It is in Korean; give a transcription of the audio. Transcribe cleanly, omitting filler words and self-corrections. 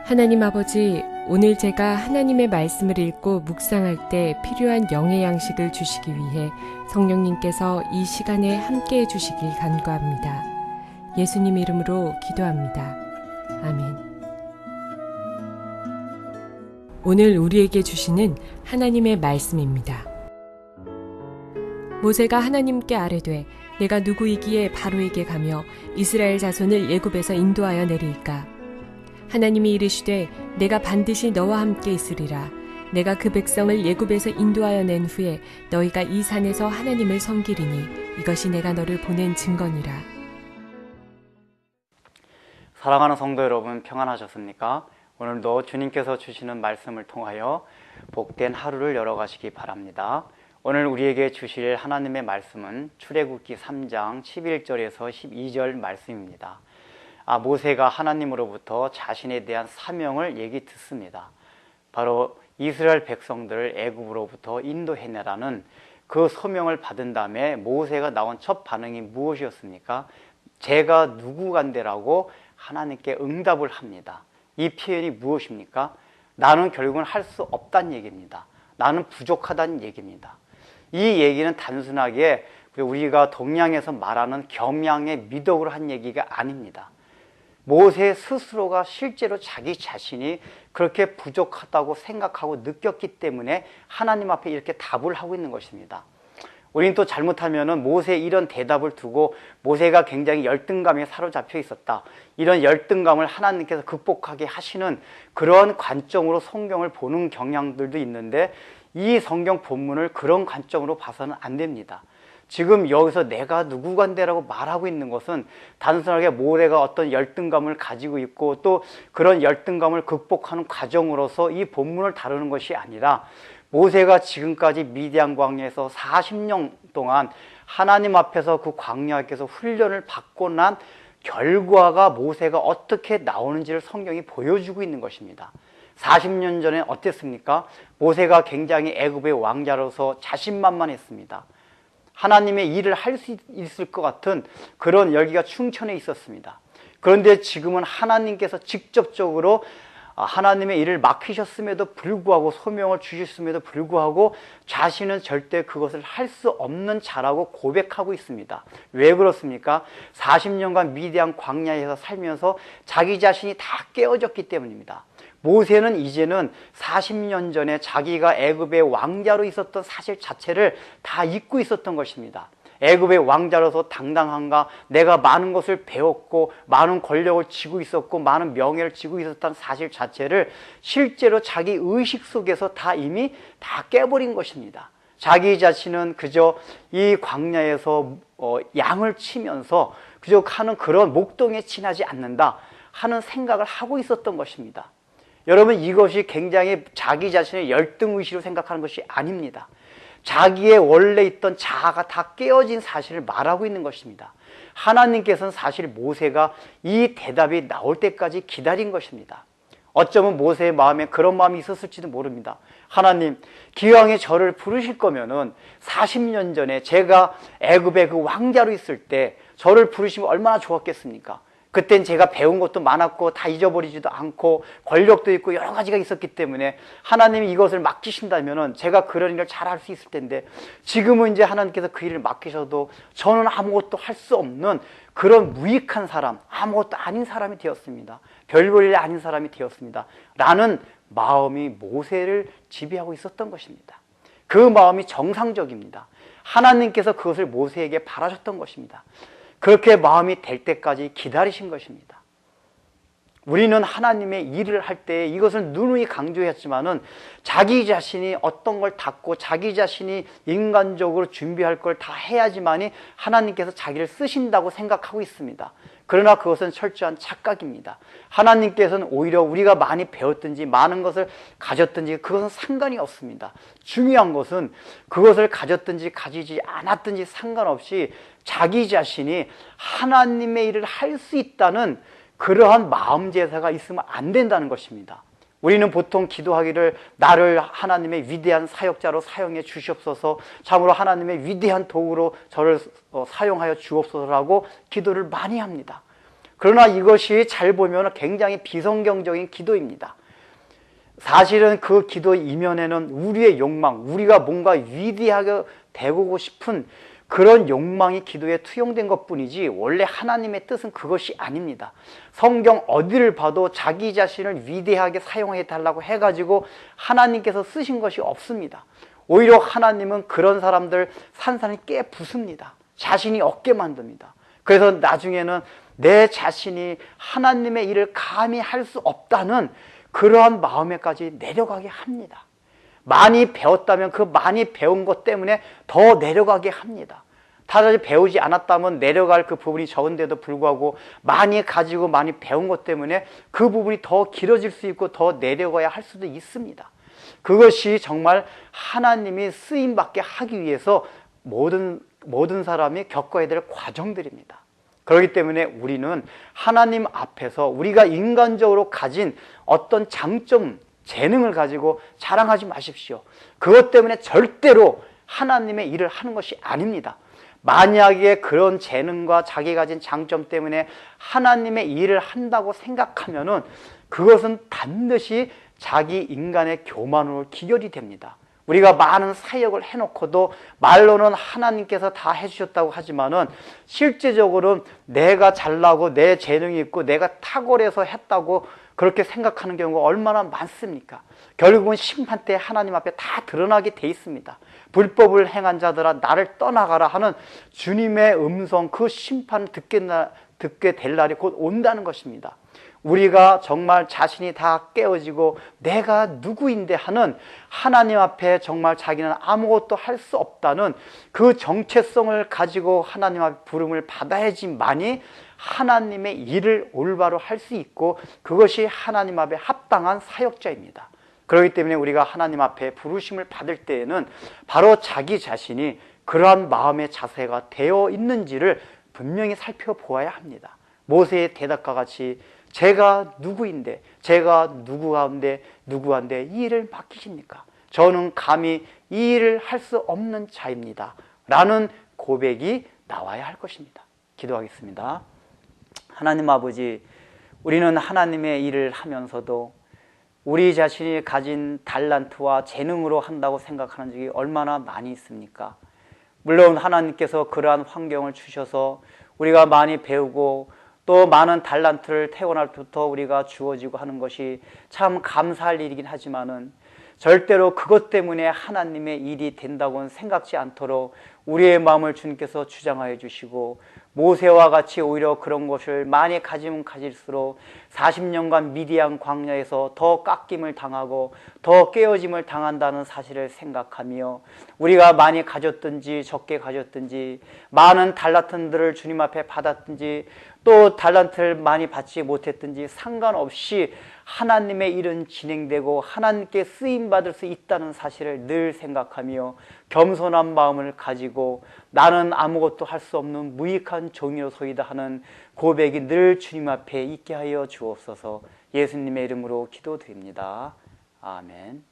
하나님 아버지, 오늘 제가 하나님의 말씀을 읽고 묵상할 때 필요한 영의 양식을 주시기 위해 성령님께서 이 시간에 함께해 주시길 간구합니다. 예수님 이름으로 기도합니다. 아멘. 오늘 우리에게 주시는 하나님의 말씀입니다. 모세가 하나님께 아뢰되 내가 누구이기에 바로에게 가며 이스라엘 자손을 애굽에서 인도하여 내리이까? 하나님이 이르시되 내가 반드시 너와 함께 있으리라. 내가 그 백성을 애굽에서 인도하여 낸 후에 너희가 이 산에서 하나님을 섬기리니 이것이 내가 너를 보낸 증거니라. 사랑하는 성도 여러분, 평안하셨습니까? 오늘도 주님께서 주시는 말씀을 통하여 복된 하루를 열어가시기 바랍니다. 오늘 우리에게 주실 하나님의 말씀은 출애굽기 3장 11절에서 12절 말씀입니다. 모세가 하나님으로부터 자신에 대한 사명을 얘기 듣습니다. 바로 이스라엘 백성들을 애굽으로부터 인도해내라는 그 소명을 받은 다음에 모세가 나온 첫 반응이 무엇이었습니까? 제가 누구간데라고 하나님께 응답을 합니다. 이 표현이 무엇입니까? 나는 결국은 할 수 없다는 얘기입니다. 나는 부족하다는 얘기입니다. 이 얘기는 단순하게 우리가 동양에서 말하는 겸양의 미덕으로 한 얘기가 아닙니다. 모세 스스로가 실제로 자기 자신이 그렇게 부족하다고 생각하고 느꼈기 때문에 하나님 앞에 이렇게 답을 하고 있는 것입니다. 우리는 또 잘못하면 모세의 이런 대답을 두고 모세가 굉장히 열등감에 사로잡혀 있었다, 이런 열등감을 하나님께서 극복하게 하시는 그러한 관점으로 성경을 보는 경향들도 있는데, 이 성경 본문을 그런 관점으로 봐서는 안 됩니다. 지금 여기서 내가 누구간데라고 말하고 있는 것은 단순하게 모세가 어떤 열등감을 가지고 있고 또 그런 열등감을 극복하는 과정으로서 이 본문을 다루는 것이 아니라, 모세가 지금까지 미디안 광야에서 40년 동안 하나님 앞에서 그 광야에서 훈련을 받고 난 결과가 모세가 어떻게 나오는지를 성경이 보여주고 있는 것입니다. 40년 전에 어땠습니까? 모세가 굉장히 애굽의 왕자로서 자신만만했습니다. 하나님의 일을 할 수 있을 것 같은 그런 열기가 충천해 있었습니다. 그런데 지금은 하나님께서 직접적으로 하나님의 일을 맡기셨음에도 불구하고, 소명을 주셨음에도 불구하고 자신은 절대 그것을 할 수 없는 자라고 고백하고 있습니다. 왜 그렇습니까? 40년간 미디안 광야에서 살면서 자기 자신이 다 깨어졌기 때문입니다. 모세는 이제는 40년 전에 자기가 애굽의 왕자로 있었던 사실 자체를 다 잊고 있었던 것입니다. 애굽의 왕자로서 당당한가, 내가 많은 것을 배웠고 많은 권력을 쥐고 있었고 많은 명예를 쥐고 있었다는 사실 자체를 실제로 자기 의식 속에서 다 이미 다 깨버린 것입니다. 자기 자신은 그저 이 광야에서 양을 치면서 그저 하는 그런 목동에 지나지 않는다 하는 생각을 하고 있었던 것입니다. 여러분, 이것이 굉장히 자기 자신의 열등의식으로 생각하는 것이 아닙니다. 자기의 원래 있던 자아가 다 깨어진 사실을 말하고 있는 것입니다. 하나님께서는 사실 모세가 이 대답이 나올 때까지 기다린 것입니다. 어쩌면 모세의 마음에 그런 마음이 있었을지도 모릅니다. 하나님, 기왕에 저를 부르실 거면은 40년 전에 제가 애굽의 그 왕자로 있을 때 저를 부르시면 얼마나 좋았겠습니까? 그땐 제가 배운 것도 많았고 다 잊어버리지도 않고 권력도 있고 여러 가지가 있었기 때문에 하나님이 이것을 맡기신다면 제가 그런 일을 잘할 수 있을 텐데, 지금은 이제 하나님께서 그 일을 맡기셔도 저는 아무것도 할 수 없는 그런 무익한 사람, 아무것도 아닌 사람이 되었습니다. 별볼일 아닌 사람이 되었습니다 라는 마음이 모세를 지배하고 있었던 것입니다. 그 마음이 정상적입니다. 하나님께서 그것을 모세에게 바라셨던 것입니다. 그렇게 마음이 될 때까지 기다리신 것입니다. 우리는 하나님의 일을 할 때 이것을 누누이 강조했지만은 자기 자신이 어떤 걸 닦고 자기 자신이 인간적으로 준비할 걸 다 해야지만이 하나님께서 자기를 쓰신다고 생각하고 있습니다. 그러나 그것은 철저한 착각입니다. 하나님께서는 오히려 우리가 많이 배웠든지 많은 것을 가졌든지 그것은 상관이 없습니다. 중요한 것은 그것을 가졌든지 가지지 않았든지 상관없이 자기 자신이 하나님의 일을 할 수 있다는 그러한 마음제사가 있으면 안 된다는 것입니다. 우리는 보통 기도하기를 나를 하나님의 위대한 사역자로 사용해 주시옵소서, 참으로 하나님의 위대한 도구로 저를 사용하여 주옵소서라고 기도를 많이 합니다. 그러나 이것이 잘 보면 굉장히 비성경적인 기도입니다. 사실은 그 기도 이면에는 우리의 욕망, 우리가 뭔가 위대하게 되고 싶은 그런 욕망이 기도에 투영된 것뿐이지 원래 하나님의 뜻은 그것이 아닙니다. 성경 어디를 봐도 자기 자신을 위대하게 사용해 달라고 해가지고 하나님께서 쓰신 것이 없습니다. 오히려 하나님은 그런 사람들 산산이 깨부숩니다. 자신이 없게 만듭니다. 그래서 나중에는 내 자신이 하나님의 일을 감히 할 수 없다는 그러한 마음에까지 내려가게 합니다. 많이 배웠다면 그 많이 배운 것 때문에 더 내려가게 합니다. 다들 배우지 않았다면 내려갈 그 부분이 적은데도 불구하고 많이 가지고 많이 배운 것 때문에 그 부분이 더 길어질 수 있고 더 내려가야 할 수도 있습니다. 그것이 정말 하나님이 쓰임받게 하기 위해서 모든 사람이 겪어야 될 과정들입니다. 그렇기 때문에 우리는 하나님 앞에서 우리가 인간적으로 가진 어떤 장점, 재능을 가지고 자랑하지 마십시오. 그것 때문에 절대로 하나님의 일을 하는 것이 아닙니다. 만약에 그런 재능과 자기 가진 장점 때문에 하나님의 일을 한다고 생각하면은 그것은 반드시 자기 인간의 교만으로 기결이 됩니다. 우리가 많은 사역을 해놓고도 말로는 하나님께서 다 해주셨다고 하지만은 실제적으로는 내가 잘나고 내 재능이 있고 내가 탁월해서 했다고 그렇게 생각하는 경우가 얼마나 많습니까? 결국은 심판 때 하나님 앞에 다 드러나게 돼 있습니다. 불법을 행한 자들아 나를 떠나가라 하는 주님의 음성, 그 심판을 듣게 될 날이 곧 온다는 것입니다. 우리가 정말 자신이 다 깨어지고 내가 누구인데 하는 하나님 앞에 정말 자기는 아무것도 할 수 없다는 그 정체성을 가지고 하나님 앞에 부름을 받아야지만이 하나님의 일을 올바로 할 수 있고 그것이 하나님 앞에 합당한 사역자입니다. 그렇기 때문에 우리가 하나님 앞에 부르심을 받을 때에는 바로 자기 자신이 그러한 마음의 자세가 되어 있는지를 분명히 살펴보아야 합니다. 모세의 대답과 같이 제가 누구인데, 제가 누구한테 이 일을 맡기십니까? 저는 감히 이 일을 할 수 없는 자입니다. 라는 고백이 나와야 할 것입니다. 기도하겠습니다. 하나님 아버지, 우리는 하나님의 일을 하면서도 우리 자신이 가진 달란트와 재능으로 한다고 생각하는 적이 얼마나 많이 있습니까? 물론 하나님께서 그러한 환경을 주셔서 우리가 많이 배우고 또 많은 달란트를 태어날 때부터 우리가 주어지고 하는 것이 참 감사할 일이긴 하지만은 절대로 그것 때문에 하나님의 일이 된다고는 생각지 않도록 우리의 마음을 주님께서 주장하여 주시고 모세와 같이 오히려 그런 것을 많이 가지면 가질수록 40년간 미디안 광야에서 더 깎임을 당하고 더 깨어짐을 당한다는 사실을 생각하며 우리가 많이 가졌든지 적게 가졌든지 많은 달란트들을 주님 앞에 받았든지 또 달란트를 많이 받지 못했든지 상관없이 하나님의 일은 진행되고 하나님께 쓰임받을 수 있다는 사실을 늘 생각하며 겸손한 마음을 가지고 나는 아무것도 할 수 없는 무익한 종이로소이다 하는 고백이 늘 주님 앞에 있게 하여 주옵소서. 예수님의 이름으로 기도드립니다. 아멘.